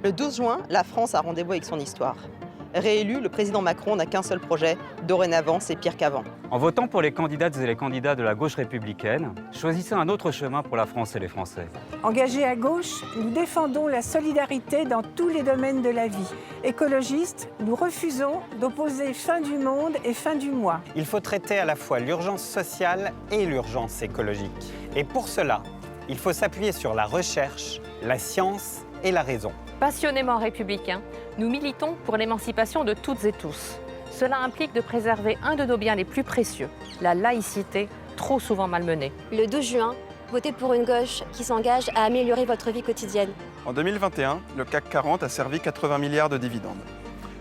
Le 12 juin, la France a rendez-vous avec son histoire. Réélu, le président Macron n'a qu'un seul projet. Dorénavant, c'est pire qu'avant. En votant pour les candidates et les candidats de la gauche républicaine, choisissez un autre chemin pour la France et les Français. Engagés à gauche, nous défendons la solidarité dans tous les domaines de la vie. Écologistes, nous refusons d'opposer fin du monde et fin du mois. Il faut traiter à la fois l'urgence sociale et l'urgence écologique. Et pour cela, il faut s'appuyer sur la recherche, la science et la raison. Passionnément républicains, nous militons pour l'émancipation de toutes et tous. Cela implique de préserver un de nos biens les plus précieux, la laïcité, trop souvent malmenée. Le 12 juin, votez pour une gauche qui s'engage à améliorer votre vie quotidienne. En 2021, le CAC 40 a servi 80 milliards de dividendes.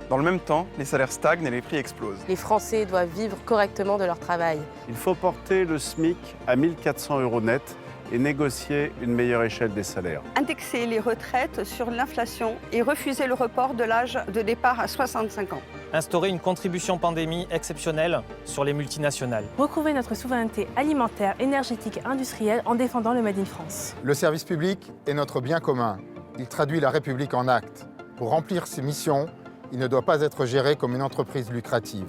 Dans le même temps, les salaires stagnent et les prix explosent. Les Français doivent vivre correctement de leur travail. Il faut porter le SMIC à 1 400 € net et négocier une meilleure échelle des salaires. Indexer les retraites sur l'inflation et refuser le report de l'âge de départ à 65 ans. Instaurer une contribution pandémie exceptionnelle sur les multinationales. Retrouver notre souveraineté alimentaire, énergétique et industrielle en défendant le Made in France. Le service public est notre bien commun. Il traduit la République en actes. Pour remplir ses missions, il ne doit pas être géré comme une entreprise lucrative.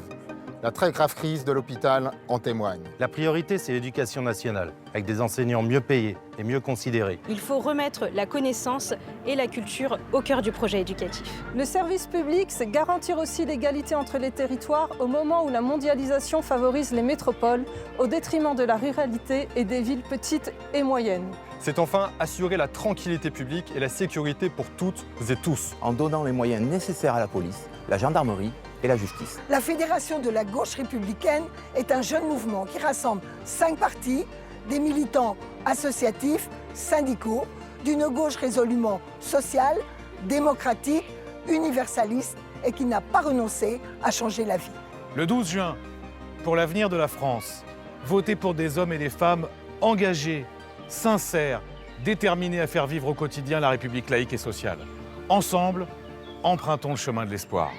La très grave crise de l'hôpital en témoigne. La priorité, c'est l'éducation nationale, avec des enseignants mieux payés et mieux considérés. Il faut remettre la connaissance et la culture au cœur du projet éducatif. Le service public, c'est garantir aussi l'égalité entre les territoires au moment où la mondialisation favorise les métropoles au détriment de la ruralité et des villes petites et moyennes. C'est enfin assurer la tranquillité publique et la sécurité pour toutes et tous. En donnant les moyens nécessaires à la police, la gendarmerie et la justice. La Fédération de la gauche républicaine est un jeune mouvement qui rassemble 5 partis, des militants associatifs, syndicaux, d'une gauche résolument sociale, démocratique, universaliste et qui n'a pas renoncé à changer la vie. Le 12 juin, pour l'avenir de la France, votez pour des hommes et des femmes engagés, sincères, déterminés à faire vivre au quotidien la République laïque et sociale. Ensemble, empruntons le chemin de l'espoir.